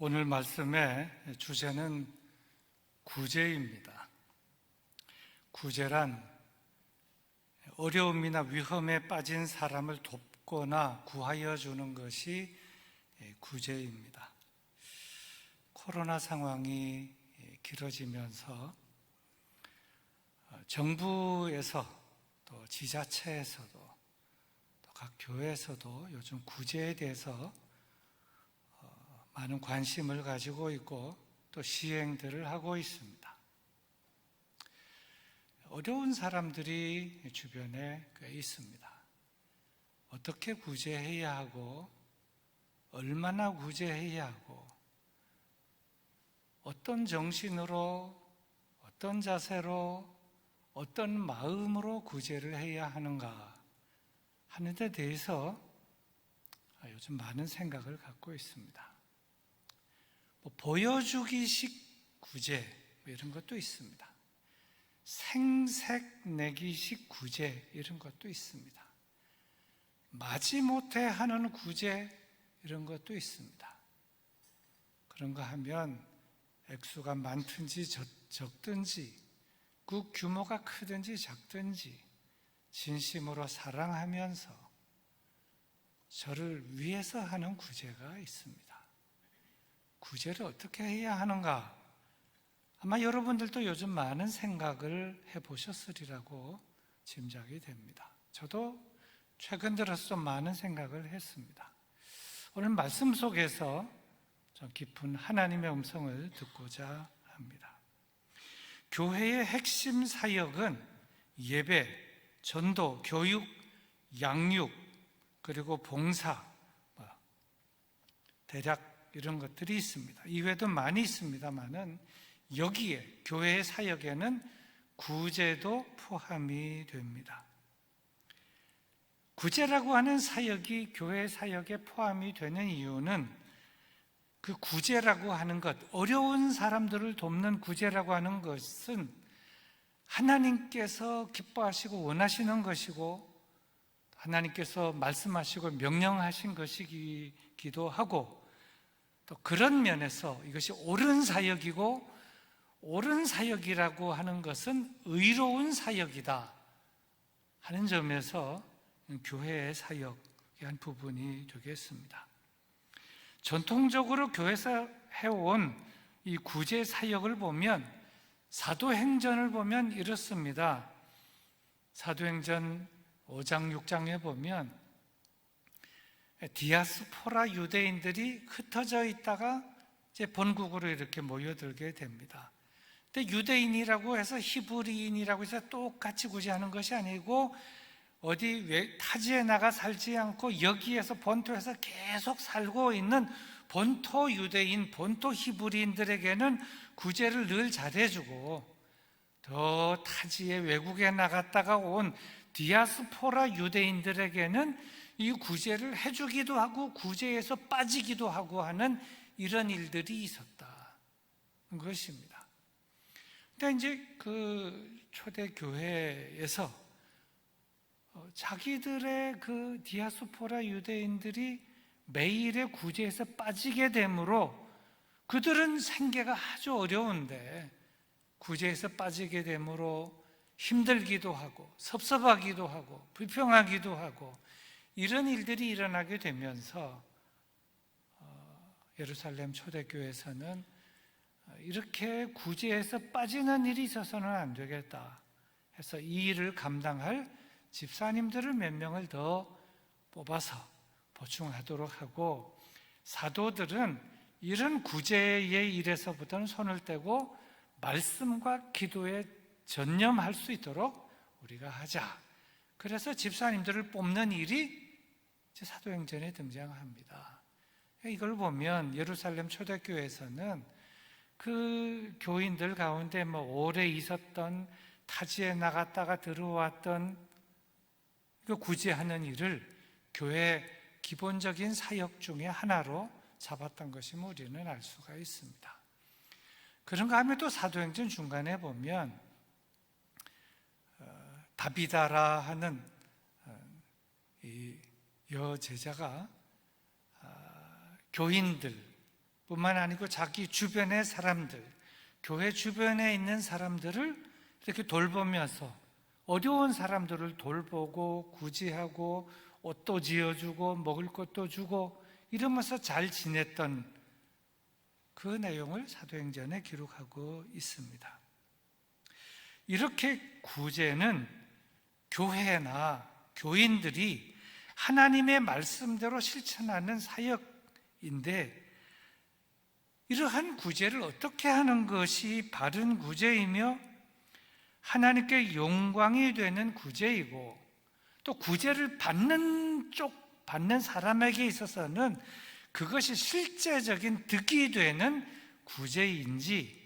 오늘 말씀의 주제는 구제입니다. 구제란 어려움이나 위험에 빠진 사람을 돕거나 구하여 주는 것이 구제입니다. 코로나 상황이 길어지면서 정부에서 또 지자체에서도 또 각 교회에서도 요즘 구제에 대해서 많은 관심을 가지고 있고 또 시행들을 하고 있습니다. 어려운 사람들이 주변에 꽤 있습니다. 어떻게 구제해야 하고 얼마나 구제해야 하고 어떤 정신으로 어떤 자세로 어떤 마음으로 구제를 해야 하는가 하는 데 대해서 요즘 많은 생각을 갖고 있습니다. 보여주기식 구제 이런 것도 있습니다. 생색내기식 구제 이런 것도 있습니다. 마지못해 하는 구제 이런 것도 있습니다. 그런가 하면 액수가 많든지 적든지 그 규모가 크든지 작든지 진심으로 사랑하면서 저를 위해서 하는 구제가 있습니다. 구제를 어떻게 해야 하는가? 아마 여러분들도 요즘 많은 생각을 해보셨으리라고 짐작이 됩니다. 저도 최근 들어서 좀 많은 생각을 했습니다. 오늘 말씀 속에서 좀 깊은 하나님의 음성을 듣고자 합니다. 교회의 핵심 사역은 예배, 전도, 교육, 양육, 그리고 봉사, 대략 이런 것들이 있습니다. 이외에도 많이 있습니다만은 여기에 교회의 사역에는 구제도 포함이 됩니다. 구제라고 하는 사역이 교회 사역에 포함이 되는 이유는 그 구제라고 하는 것, 어려운 사람들을 돕는 구제라고 하는 것은 하나님께서 기뻐하시고 원하시는 것이고 하나님께서 말씀하시고 명령하신 것이기도 하고 또 그런 면에서 이것이 옳은 사역이고 옳은 사역이라고 하는 것은 의로운 사역이다 하는 점에서 교회의 사역의 한 부분이 되겠습니다. 전통적으로 교회에서 해온 이 구제 사역을 보면 사도행전을 보면 이렇습니다. 사도행전 5장 6장에 보면 디아스포라 유대인들이 흩어져 있다가 이제 본국으로 이렇게 모여들게 됩니다. 근데 유대인이라고 해서 히브리인이라고 해서 똑같이 구제하는 것이 아니고 어디 타지에 나가 살지 않고 여기에서 본토에서 계속 살고 있는 본토 유대인, 본토 히브리인들에게는 구제를 늘 잘해주고 더 타지에 외국에 나갔다가 온 디아스포라 유대인들에게는 이 구제를 해주기도 하고 구제에서 빠지기도 하고 하는 이런 일들이 있었다 것입니다. 근데 이제 그 초대교회에서 자기들의 그 디아스포라 유대인들이 매일의 구제에서 빠지게 되므로 그들은 생계가 아주 어려운데 구제에서 빠지게 되므로 힘들기도 하고 섭섭하기도 하고 불평하기도 하고 이런 일들이 일어나게 되면서 예루살렘 초대교회에서는 이렇게 구제에서 빠지는 일이 있어서는 안 되겠다 해서 이 일을 감당할 집사님들을 몇 명을 더 뽑아서 보충하도록 하고 사도들은 이런 구제의 일에서부터는 손을 떼고 말씀과 기도에 전념할 수 있도록 우리가 하자. 그래서 집사님들을 뽑는 일이 사도행전에 등장합니다. 이걸 보면 예루살렘 초대교회에서는 그 교인들 가운데 오래 있었던 타지에 나갔다가 들어왔던 그 구제하는 일을 교회의 기본적인 사역 중에 하나로 잡았던 것이 우리는 알 수가 있습니다. 그런가 하면 또 사도행전 중간에 보면 다비다라 하는 이 여제자가 교인들 뿐만 아니고 자기 주변의 사람들, 교회 주변에 있는 사람들을 이렇게 돌보면서 어려운 사람들을 돌보고 구제하고 옷도 지어주고 먹을 것도 주고 이러면서 잘 지냈던 그 내용을 사도행전에 기록하고 있습니다. 이렇게 구제는 교회나 교인들이 하나님의 말씀대로 실천하는 사역인데, 이러한 구제를 어떻게 하는 것이 바른 구제이며 하나님께 영광이 되는 구제이고, 또 구제를 받는 사람에게 있어서는 그것이 실제적인 득이 되는 구제인지,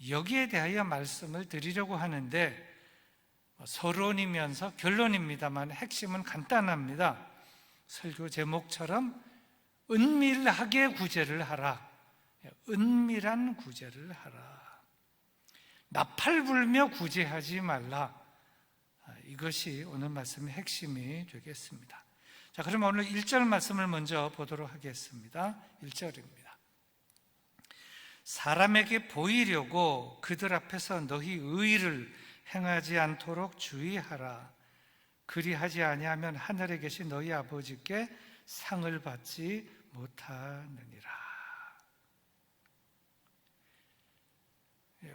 여기에 대하여 말씀을 드리려고 하는데, 서론이면서 결론입니다만 핵심은 간단합니다. 설교 제목처럼 은밀하게 구제를 하라. 은밀한 구제를 하라. 나팔 불며 구제하지 말라. 이것이 오늘 말씀의 핵심이 되겠습니다. 자, 그럼 오늘 1절 말씀을 먼저 보도록 하겠습니다. 1절입니다. 사람에게 보이려고 그들 앞에서 너희 의를 행하지 않도록 주의하라. 그리하지 아니하면 하늘에 계신 너희 아버지께 상을 받지 못하느니라.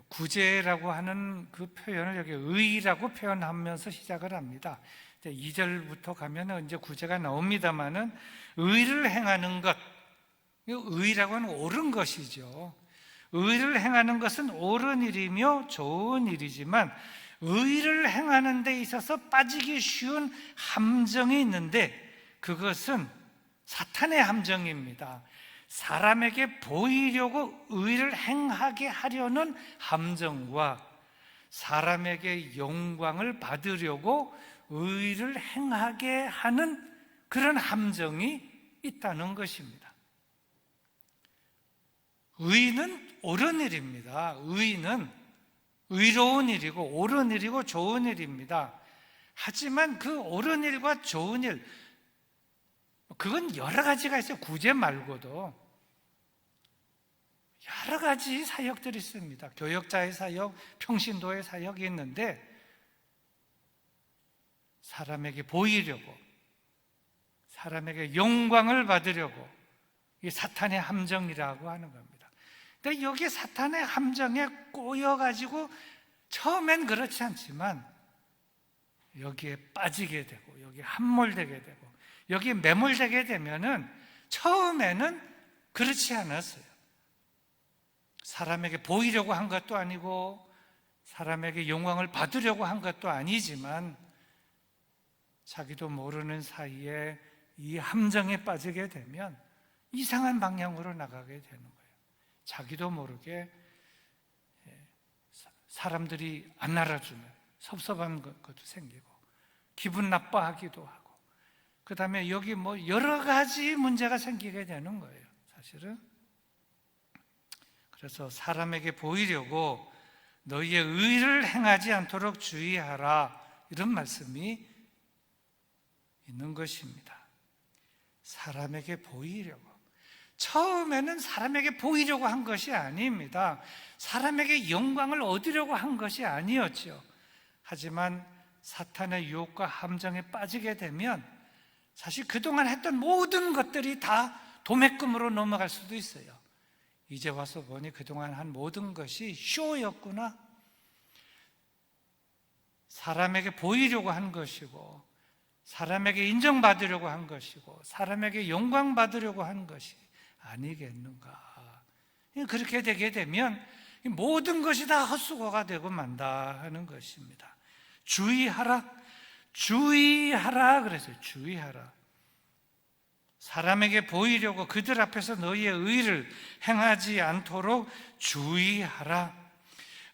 구제라고 하는 그 표현을 여기 의라고 표현하면서 시작을 합니다. 2절부터 가면 이제 구제가 나옵니다만은 의를 행하는 것, 의라고 하는 옳은 것이죠. 의를 행하는 것은 옳은 일이며 좋은 일이지만 의를 행하는 데 있어서 빠지기 쉬운 함정이 있는데, 그것은 사탄의 함정입니다. 사람에게 보이려고 의를 행하게 하려는 함정과 사람에게 영광을 받으려고 의를 행하게 하는 그런 함정이 있다는 것입니다. 의는 옳은 일입니다. 의는 의로운 일이고 옳은 일이고 좋은 일입니다. 하지만 그 옳은 일과 좋은 일, 그건 여러 가지가 있어요. 구제 말고도 여러 가지 사역들이 있습니다. 교역자의 사역, 평신도의 사역이 있는데, 사람에게 보이려고, 사람에게 영광을 받으려고, 이 사탄의 함정이라고 하는 겁니다. 근데 여기 사탄의 함정에 꼬여가지고 처음엔 그렇지 않지만 여기에 빠지게 되고 여기에 함몰되게 되고 여기에 매몰되게 되면은 처음에는 그렇지 않았어요. 사람에게 보이려고 한 것도 아니고 사람에게 영광을 받으려고 한 것도 아니지만 자기도 모르는 사이에 이 함정에 빠지게 되면 이상한 방향으로 나가게 되는 거예요. 자기도 모르게 사람들이 안 알아주면 섭섭한 것도 생기고 기분 나빠하기도 하고, 그 다음에 여기 여러 가지 문제가 생기게 되는 거예요, 사실은. 그래서 사람에게 보이려고 너희의 의를 행하지 않도록 주의하라, 이런 말씀이 있는 것입니다. 사람에게 보이려고. 처음에는 사람에게 보이려고 한 것이 아닙니다. 사람에게 영광을 얻으려고 한 것이 아니었죠. 하지만 사탄의 유혹과 함정에 빠지게 되면 사실 그동안 했던 모든 것들이 다 도매금으로 넘어갈 수도 있어요. 이제 와서 보니 그동안 한 모든 것이 쇼였구나. 사람에게 보이려고 한 것이고 사람에게 인정받으려고 한 것이고 사람에게 영광 받으려고 한 것이 아니겠는가. 그렇게 되게 되면 모든 것이 다 헛수고가 되고 만다 하는 것입니다. 주의하라, 주의하라 그랬어요. 주의하라. 사람에게 보이려고 그들 앞에서 너희의 의를 행하지 않도록 주의하라.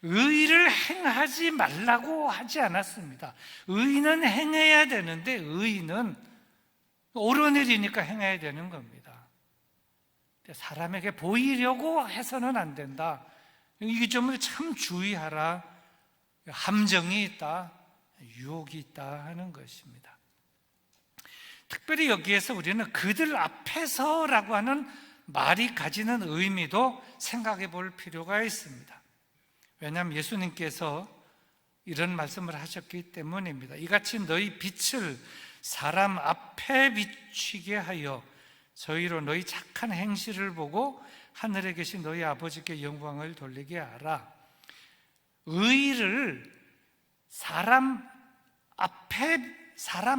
의를 행하지 말라고 하지 않았습니다. 의는 행해야 되는데 의는 옳은 일이니까 행해야 되는 겁니다. 사람에게 보이려고 해서는 안 된다. 이 점을 참 주의하라. 함정이 있다, 유혹이 있다 하는 것입니다. 특별히 여기에서 우리는 그들 앞에서라고 하는 말이 가지는 의미도 생각해 볼 필요가 있습니다. 왜냐하면 예수님께서 이런 말씀을 하셨기 때문입니다. 이같이 너희 빛을 사람 앞에 비추게 하여 저희로 너희 착한 행실을 보고 하늘에 계신 너희 아버지께 영광을 돌리게 하라. 의를 사람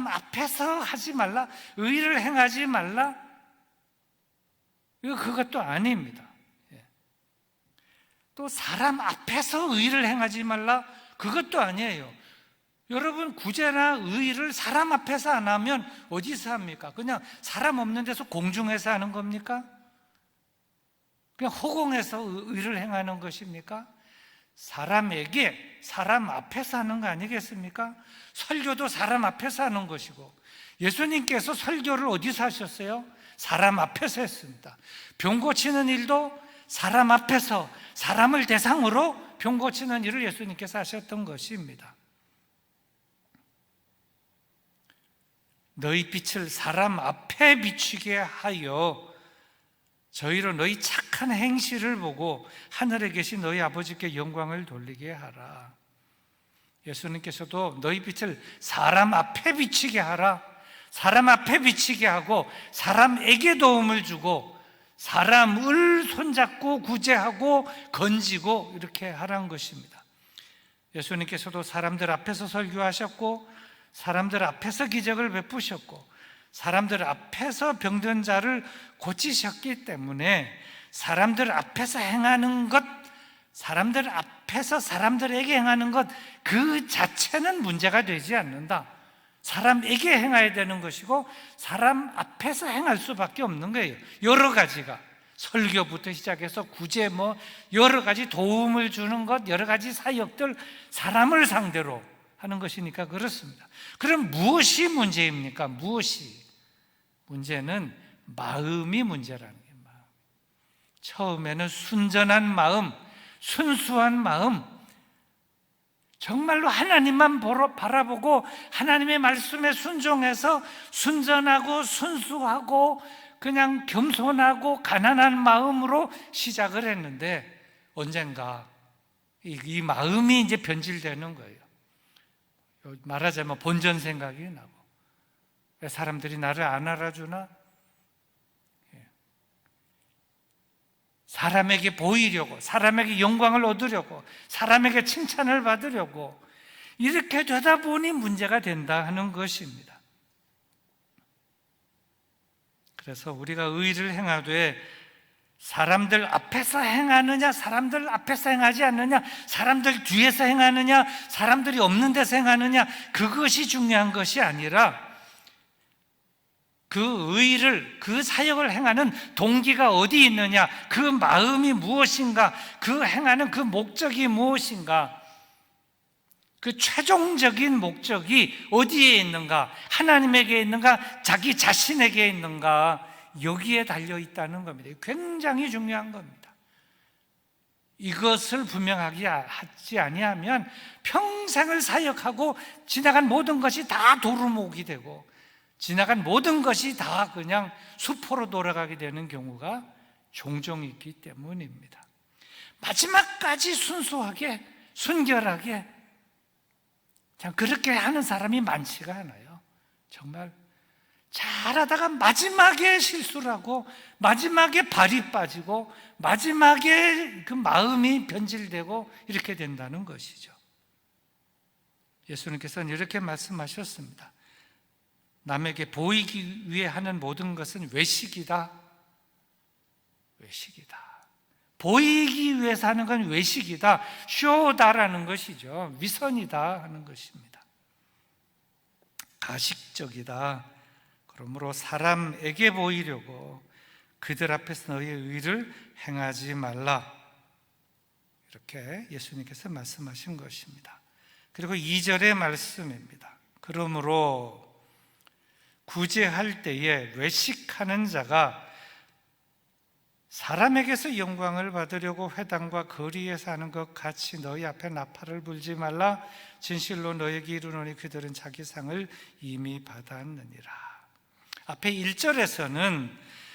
앞에서 하지 말라, 의를 행하지 말라, 그것도 아닙니다. 또 사람 앞에서 의를 행하지 말라, 그것도 아니에요. 여러분, 구제나 의를 사람 앞에서 안 하면 어디서 합니까? 그냥 사람 없는 데서 공중에서 하는 겁니까? 그냥 허공에서 의를 행하는 것입니까? 사람에게 사람 앞에서 하는 거 아니겠습니까? 설교도 사람 앞에서 하는 것이고, 예수님께서 설교를 어디서 하셨어요? 사람 앞에서 했습니다. 병 고치는 일도 사람 앞에서 사람을 대상으로 병 고치는 일을 예수님께서 하셨던 것입니다. 너희 빛을 사람 앞에 비추게 하여 저희로 너희 착한 행실을 보고 하늘에 계신 너희 아버지께 영광을 돌리게 하라. 예수님께서도 너희 빛을 사람 앞에 비치게 하라, 사람 앞에 비치게 하고 사람에게 도움을 주고 사람을 손잡고 구제하고 건지고 이렇게 하라는 것입니다. 예수님께서도 사람들 앞에서 설교하셨고 사람들 앞에서 기적을 베푸셨고 사람들 앞에서 병든 자를 고치셨기 때문에 사람들 앞에서 행하는 것, 사람들 앞에서 사람들에게 행하는 것 그 자체는 문제가 되지 않는다. 사람에게 행해야 되는 것이고 사람 앞에서 행할 수밖에 없는 거예요. 여러 가지가, 설교부터 시작해서 구제, 여러 가지 도움을 주는 것, 여러 가지 사역들 사람을 상대로 하는 것이니까 그렇습니다. 그럼 무엇이 문제입니까? 무엇이? 문제는 마음이 문제라는 게 마음. 처음에는 순전한 마음, 순수한 마음, 정말로 하나님만 바라보고 하나님의 말씀에 순종해서 순전하고 순수하고 그냥 겸손하고 가난한 마음으로 시작을 했는데 언젠가 이 마음이 이제 변질되는 거예요. 말하자면 본전 생각이 나고, 왜 사람들이 나를 안 알아주나? 사람에게 보이려고, 사람에게 영광을 얻으려고, 사람에게 칭찬을 받으려고 이렇게 되다 보니 문제가 된다 하는 것입니다. 그래서 우리가 의를 행하되 사람들 앞에서 행하느냐, 사람들 앞에서 행하지 않느냐, 사람들 뒤에서 행하느냐, 사람들이 없는 데서 행하느냐, 그것이 중요한 것이 아니라 그 의를, 그 사역을 행하는 동기가 어디 있느냐, 그 마음이 무엇인가, 그 행하는 그 목적이 무엇인가, 그 최종적인 목적이 어디에 있는가, 하나님에게 있는가, 자기 자신에게 있는가, 여기에 달려 있다는 겁니다. 굉장히 중요한 겁니다. 이것을 분명하게 하지 아니하면 평생을 사역하고 지나간 모든 것이 다 도루묵이 되고 지나간 모든 것이 다 그냥 수포로 돌아가게 되는 경우가 종종 있기 때문입니다. 마지막까지 순수하게, 순결하게 그렇게 하는 사람이 많지가 않아요. 정말 잘하다가 마지막에 실수를 하고 마지막에 발이 빠지고 마지막에 그 마음이 변질되고 이렇게 된다는 것이죠. 예수님께서는 이렇게 말씀하셨습니다. 남에게 보이기 위해 하는 모든 것은 외식이다. 외식이다. 보이기 위해서 하는 건 외식이다. 쇼다라는 것이죠. 위선이다 하는 것입니다. 가식적이다. 그러므로 사람에게 보이려고 그들 앞에서 너희의 의를 행하지 말라. 이렇게 예수님께서 말씀하신 것입니다. 그리고 2절의 말씀입니다. 그러므로 구제할 때에 외식하는 자가 사람에게서 영광을 받으려고 회당과 거리에서 하는 것 같이 너희 앞에 나팔을 불지 말라. 진실로 너에게 이르노니 그들은 자기 상을 이미 받았느니라. 앞에 1절에서는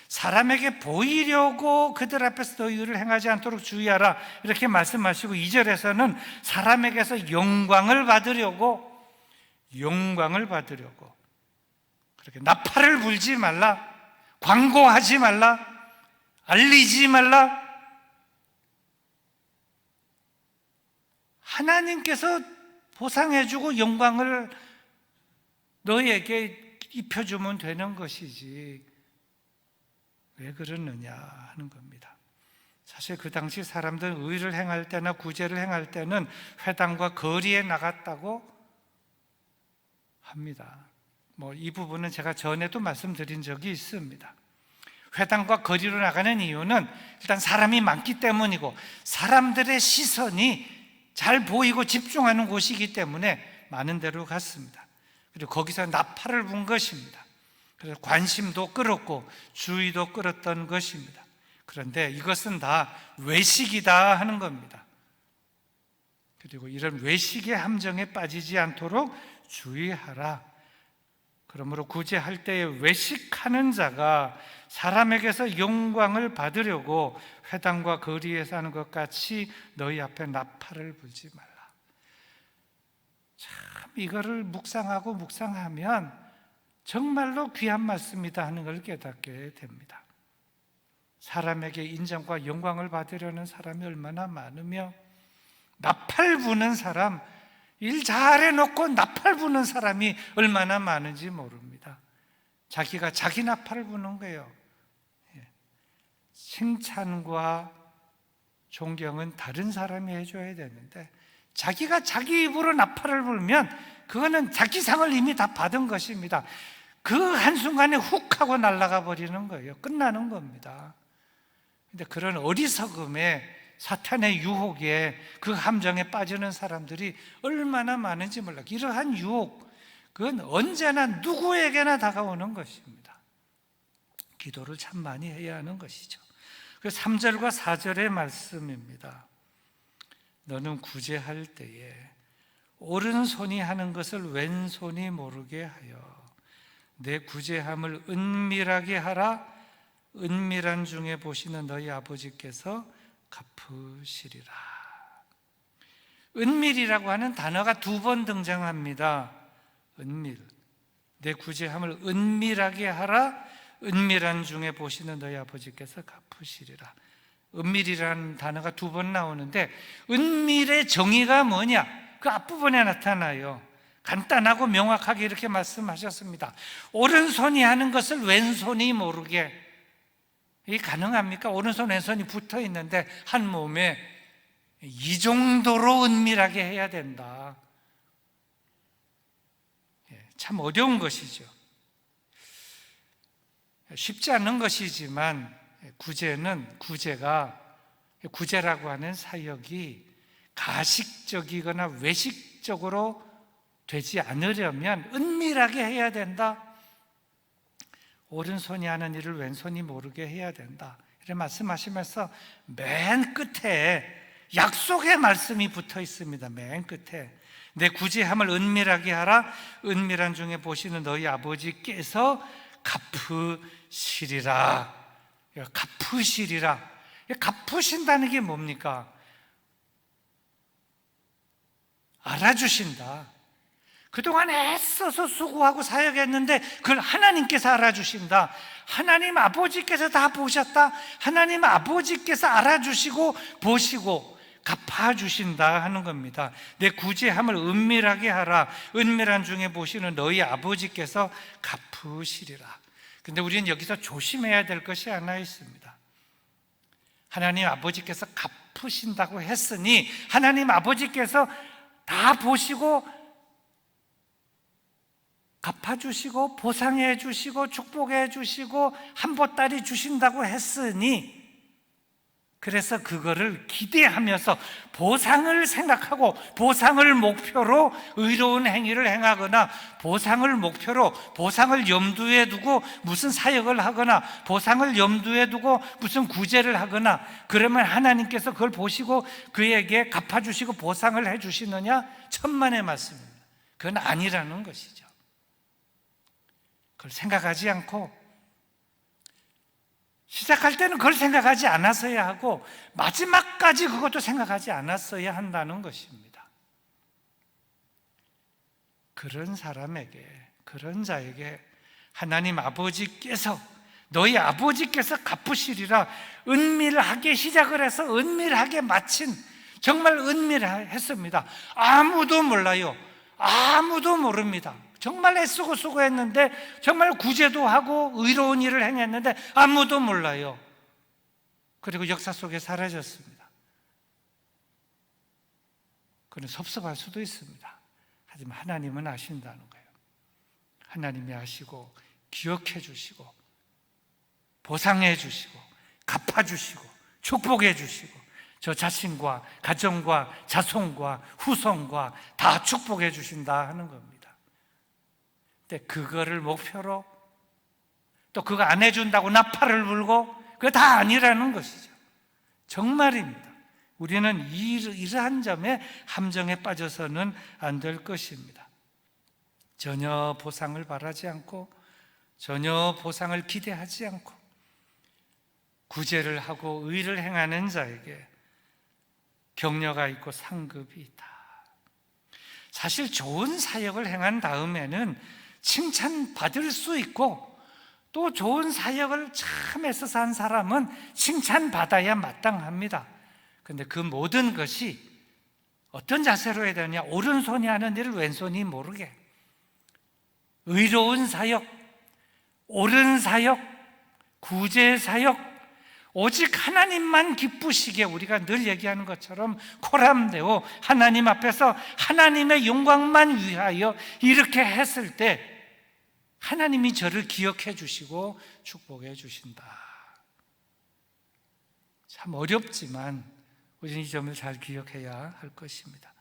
사람에게 보이려고 그들 앞에서 너희 의를 행하지 않도록 주의하라 이렇게 말씀하시고 2절에서는 사람에게서 영광을 받으려고 그렇게 나팔을 불지 말라, 광고하지 말라, 알리지 말라. 하나님께서 보상해주고 영광을 너희에게 입혀주면 되는 것이지 왜 그러느냐 하는 겁니다. 사실 그 당시 사람들은 의를 행할 때나 구제를 행할 때는 회당과 거리에 나갔다고 합니다. 이 부분은 제가 전에도 말씀드린 적이 있습니다. 회당과 거리로 나가는 이유는 일단 사람이 많기 때문이고 사람들의 시선이 잘 보이고 집중하는 곳이기 때문에 많은 데로 갔습니다. 그리고 거기서 나팔을 분 것입니다. 그래서 관심도 끌었고 주의도 끌었던 것입니다. 그런데 이것은 다 외식이다 하는 겁니다. 그리고 이런 외식의 함정에 빠지지 않도록 주의하라. 그러므로 구제할 때에 외식하는 자가 사람에게서 영광을 받으려고 회당과 거리에서 하는 것 같이 너희 앞에 나팔을 불지 말라. 참 이거를 묵상하면 정말로 귀한 말씀이다 하는 걸 깨닫게 됩니다. 사람에게 인정과 영광을 받으려는 사람이 얼마나 많으며 나팔 부는 사람, 일 잘해놓고 나팔 부는 사람이 얼마나 많은지 모릅니다. 자기가 자기 나팔을 부는 거예요. 칭찬과 존경은 다른 사람이 해줘야 되는데 자기가 자기 입으로 나팔을 불면 그거는 자기 상을 이미 다 받은 것입니다. 그 한순간에 훅 하고 날아가 버리는 거예요. 끝나는 겁니다. 근데 그런 어리석음에 사탄의 유혹에 그 함정에 빠지는 사람들이 얼마나 많은지 몰라요. 이러한 유혹, 그건 언제나 누구에게나 다가오는 것입니다. 기도를 참 많이 해야 하는 것이죠. 3절과 4절의 말씀입니다. 너는 구제할 때에 오른손이 하는 것을 왼손이 모르게 하여 내 구제함을 은밀하게 하라. 은밀한 중에 보시는 너희 아버지께서 갚으시리라. 은밀이라고 하는 단어가 2번 등장합니다. 은밀, 내 구제함을 은밀하게 하라. 은밀한 중에 보시는 너희 아버지께서 갚으시리라. 은밀이라는 단어가 2번 나오는데 은밀의 정의가 뭐냐? 그 앞부분에 나타나요. 간단하고 명확하게 이렇게 말씀하셨습니다. 오른손이 하는 것을 왼손이 모르게. 이게 가능합니까? 오른손 왼손이 붙어 있는데 한 몸에 이 정도로 은밀하게 해야 된다. 참 어려운 것이죠. 쉽지 않은 것이지만 구제라고 하는 사역이 가식적이거나 외식적으로 되지 않으려면 은밀하게 해야 된다. 오른손이 하는 일을 왼손이 모르게 해야 된다. 이렇게 말씀하시면서 맨 끝에 약속의 말씀이 붙어 있습니다. 맨 끝에 내 구제함을 은밀하게 하라. 은밀한 중에 보시는 너희 아버지께서 갚으시리라. 갚으시리라. 갚으신다는 게 뭡니까? 알아주신다. 그동안 애써서 수고하고 사역했는데 그걸 하나님께서 알아주신다. 하나님 아버지께서 다 보셨다. 하나님 아버지께서 알아주시고 보시고 갚아주신다 하는 겁니다. 내 구제함을 은밀하게 하라. 은밀한 중에 보시는 너희 아버지께서 갚으시리라. 근데 우리는 여기서 조심해야 될 것이 하나 있습니다. 하나님 아버지께서 갚으신다고 했으니 하나님 아버지께서 다 보시고 갚아주시고 보상해 주시고 축복해 주시고 한보따리 주신다고 했으니 그래서 그거를 기대하면서 보상을 생각하고 보상을 목표로 의로운 행위를 행하거나 보상을 목표로 보상을 염두에 두고 무슨 사역을 하거나 보상을 염두에 두고 무슨 구제를 하거나 그러면 하나님께서 그걸 보시고 그에게 갚아주시고 보상을 해주시느냐? 천만의 말씀입니다. 그건 아니라는 것이죠. 그걸 생각하지 않고 시작할 때는 그걸 생각하지 않았어야 하고 마지막까지 그것도 생각하지 않았어야 한다는 것입니다. 그런 사람에게, 그런 자에게 하나님 아버지께서, 너희 아버지께서 갚으시리라 은밀하게 시작을 해서 은밀하게 마친, 정말 은밀했습니다. 아무도 몰라요. 아무도 모릅니다. 정말 애쓰고 수고했는데, 정말 구제도 하고 의로운 일을 행했는데 아무도 몰라요. 그리고 역사 속에 사라졌습니다. 그는 섭섭할 수도 있습니다. 하지만 하나님은 아신다는 거예요. 하나님이 아시고 기억해 주시고 보상해 주시고 갚아 주시고 축복해 주시고 저 자신과 가정과 자손과 후손과 다 축복해 주신다 하는 겁니다. 근데 그거를 목표로 또 그거 안 해준다고 나팔을 불고 그거 다 아니라는 것이죠. 정말입니다. 우리는 이러한 점에 함정에 빠져서는 안 될 것입니다. 전혀 보상을 바라지 않고 전혀 보상을 기대하지 않고 구제를 하고 의를 행하는 자에게 격려가 있고 상급이 있다. 사실 좋은 사역을 행한 다음에는 칭찬받을 수 있고 또 좋은 사역을 참 애써서 한 사람은 칭찬받아야 마땅합니다. 그런데 그 모든 것이 어떤 자세로 해야 되느냐, 오른손이 하는 일을 왼손이 모르게 의로운 사역, 옳은 사역, 구제 사역, 오직 하나님만 기쁘시게 우리가 늘 얘기하는 것처럼 코람데오 하나님 앞에서 하나님의 영광만 위하여 이렇게 했을 때 하나님이 저를 기억해 주시고 축복해 주신다. 참 어렵지만 우리는 이 점을 잘 기억해야 할 것입니다.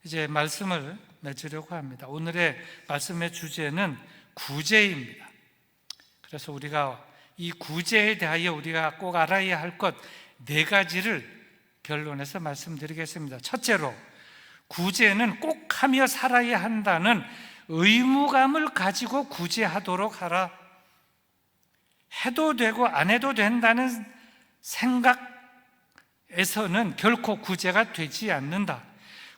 이제 말씀을 맺으려고 합니다. 오늘의 말씀의 주제는 구제입니다. 그래서 우리가 이 구제에 대하여 우리가 꼭 알아야 할 것 4가지를 결론해서 말씀드리겠습니다. 첫째로, 구제는 꼭 하며 살아야 한다는 의무감을 가지고 구제하도록 하라. 해도 되고 안 해도 된다는 생각에서는 결코 구제가 되지 않는다.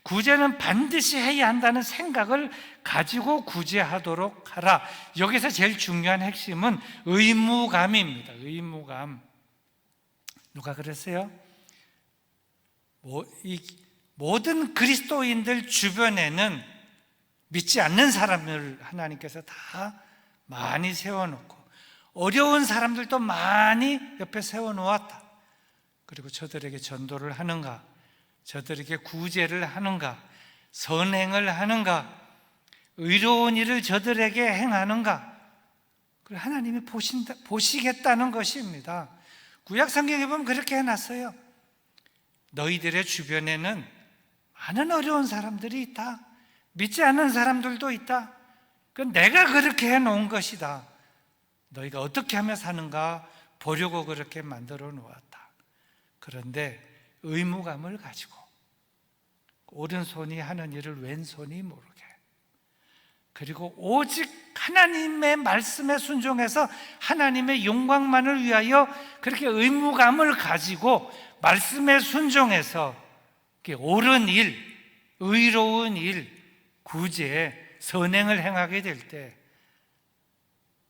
구제는 반드시 해야 한다는 생각을 가지고 구제하도록 하라. 여기서 제일 중요한 핵심은 의무감입니다. 의무감. 누가 그랬어요? 모든 그리스도인들 주변에는 믿지 않는 사람을 하나님께서 다 많이 세워놓고 어려운 사람들도 많이 옆에 세워놓았다. 그리고 저들에게 전도를 하는가, 저들에게 구제를 하는가, 선행을 하는가, 의로운 일을 저들에게 행하는가, 그걸 하나님이 보시겠다는 것입니다. 구약 성경에 보면 그렇게 해놨어요. 너희들의 주변에는 많은 어려운 사람들이 있다. 믿지 않는 사람들도 있다. 그건 내가 그렇게 해놓은 것이다. 너희가 어떻게 하며 사는가 보려고 그렇게 만들어 놓았다. 그런데 의무감을 가지고 오른손이 하는 일을 왼손이 모르게, 그리고 오직 하나님의 말씀에 순종해서 하나님의 영광만을 위하여 그렇게 의무감을 가지고 말씀에 순종해서 옳은 일, 의로운 일, 구제, 선행을 행하게 될 때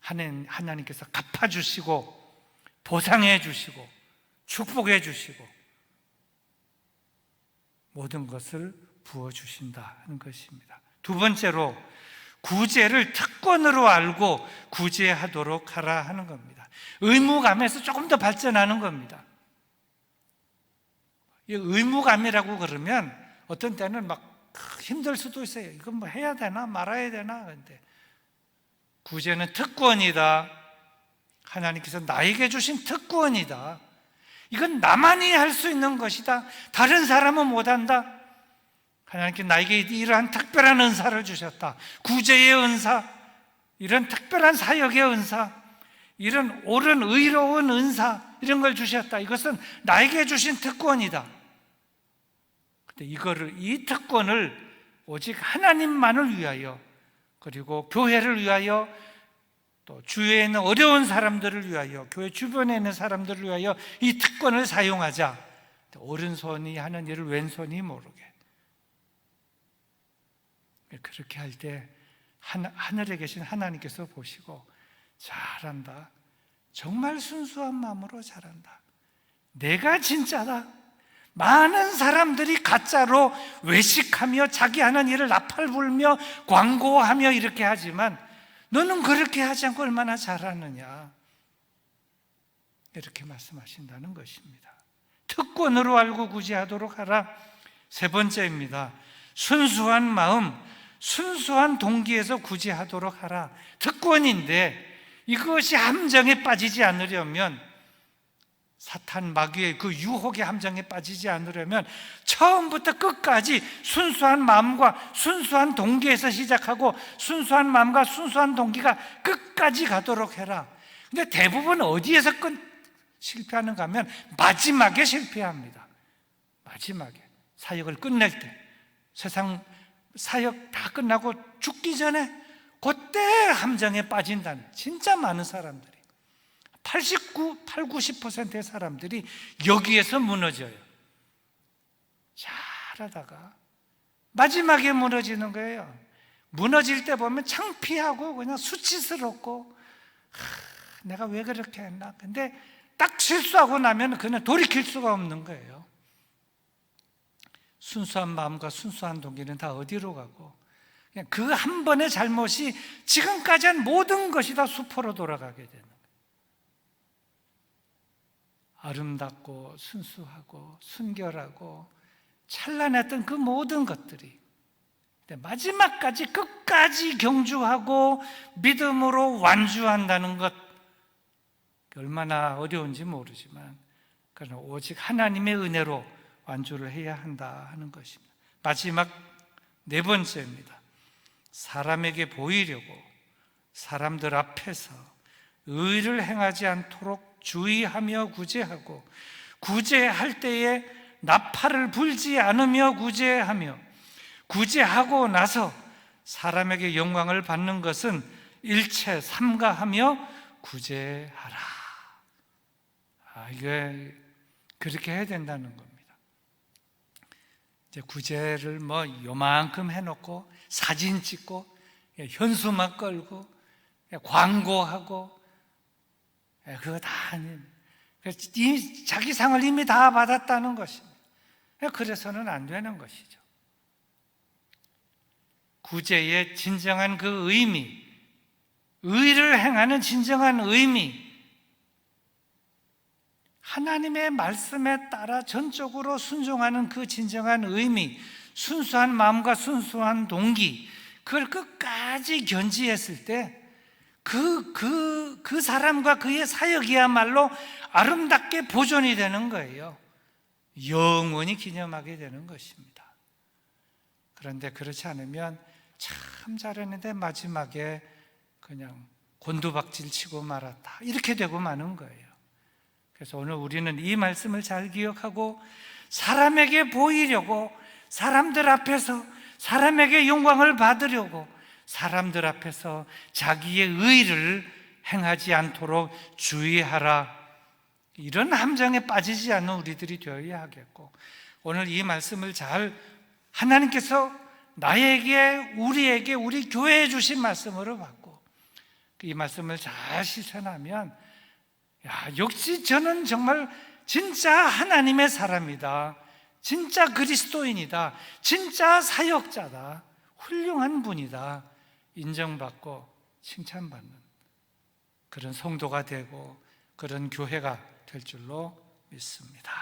하나님께서 갚아주시고 보상해 주시고 축복해 주시고 모든 것을 부어주신다는 것입니다. 두 번째로, 구제를 특권으로 알고 구제하도록 하라 하는 겁니다. 의무감에서 조금 더 발전하는 겁니다. 이 의무감이라고 그러면 어떤 때는 막 힘들 수도 있어요. 이건 뭐 해야 되나 말아야 되나. 그런데 구제는 특권이다. 하나님께서 나에게 주신 특권이다. 이건 나만이 할 수 있는 것이다. 다른 사람은 못한다. 하나님께 나에게 이러한 특별한 은사를 주셨다. 구제의 은사, 이런 특별한 사역의 은사, 이런 옳은 의로운 은사, 이런 걸 주셨다. 이것은 나에게 주신 특권이다. 근데 이 특권을 오직 하나님만을 위하여, 그리고 교회를 위하여, 또 주위에 있는 어려운 사람들을 위하여, 교회 주변에 있는 사람들을 위하여 이 특권을 사용하자. 오른손이 하는 일을 왼손이 모르게. 그렇게 할 때 하늘에 계신 하나님께서 보시고 잘한다, 정말 순수한 마음으로 잘한다, 내가 진짜다. 많은 사람들이 가짜로 외식하며 자기 하는 일을 나팔 불며 광고하며 이렇게 하지만 너는 그렇게 하지 않고 얼마나 잘하느냐, 이렇게 말씀하신다는 것입니다. 특권으로 알고 구제하도록 하라. 세 번째입니다. 순수한 마음, 순수한 동기에서 구제하도록 하라. 특권인데 이것이 함정에 빠지지 않으려면, 사탄 마귀의 그 유혹의 함정에 빠지지 않으려면 처음부터 끝까지 순수한 마음과 순수한 동기에서 시작하고 순수한 마음과 순수한 동기가 끝까지 가도록 해라. 근데 대부분 어디에서 실패하는가 하면 마지막에 실패합니다. 마지막에 사역을 끝낼 때, 세상 사역 다 끝나고 죽기 전에 그때 함정에 빠진다는, 진짜 많은 사람들이 90%의 사람들이 여기에서 무너져요. 잘하다가 마지막에 무너지는 거예요. 무너질 때 보면 창피하고 그냥 수치스럽고, 내가 왜 그렇게 했나. 근데 딱 실수하고 나면 그냥 돌이킬 수가 없는 거예요. 순수한 마음과 순수한 동기는 다 어디로 가고, 그냥 그 한 번의 잘못이 지금까지 한 모든 것이 다 수포로 돌아가게 되는 거예요. 아름답고 순수하고 순결하고 찬란했던 그 모든 것들이 마지막까지 끝까지 경주하고 믿음으로 완주한다는 것, 얼마나 어려운지 모르지만 그러나 오직 하나님의 은혜로 완주를 해야 한다 하는 것입니다. 마지막 네 번째입니다. 사람에게 보이려고 사람들 앞에서 의를 행하지 않도록 주의하며 구제하고, 구제할 때에 나팔을 불지 않으며 구제하며, 구제하고 나서 사람에게 영광을 받는 것은 일체 삼가하며 구제하라. 이게 그렇게 해야 된다는 겁니다. 이제 구제를 요만큼 해놓고 사진 찍고 현수막 걸고 광고하고, 그거 다 자기 상을 이미 다 받았다는 것입니다. 그래서는 안 되는 것이죠. 구제의 진정한 그 의미, 의를 행하는 진정한 의미, 하나님의 말씀에 따라 전적으로 순종하는 그 진정한 의미, 순수한 마음과 순수한 동기, 그걸 끝까지 견지했을 때 그 사람과 그의 사역이야말로 아름답게 보존이 되는 거예요. 영원히 기념하게 되는 것입니다. 그런데 그렇지 않으면 참 잘했는데 마지막에 그냥 곤두박질 치고 말았다, 이렇게 되고 마는 거예요. 그래서 오늘 우리는 이 말씀을 잘 기억하고 사람에게 보이려고, 사람들 앞에서 사람에게 영광을 받으려고, 사람들 앞에서 자기의 의를 행하지 않도록 주의하라. 이런 함정에 빠지지 않는 우리들이 되어야 하겠고, 오늘 이 말씀을 잘 하나님께서 나에게, 우리에게, 우리 교회에 주신 말씀으로 받고 이 말씀을 잘 실천하면, 역시 저는 정말 진짜 하나님의 사람이다, 진짜 그리스도인이다, 진짜 사역자다, 훌륭한 분이다 인정받고 칭찬받는 그런 성도가 되고 그런 교회가 될 줄로 믿습니다.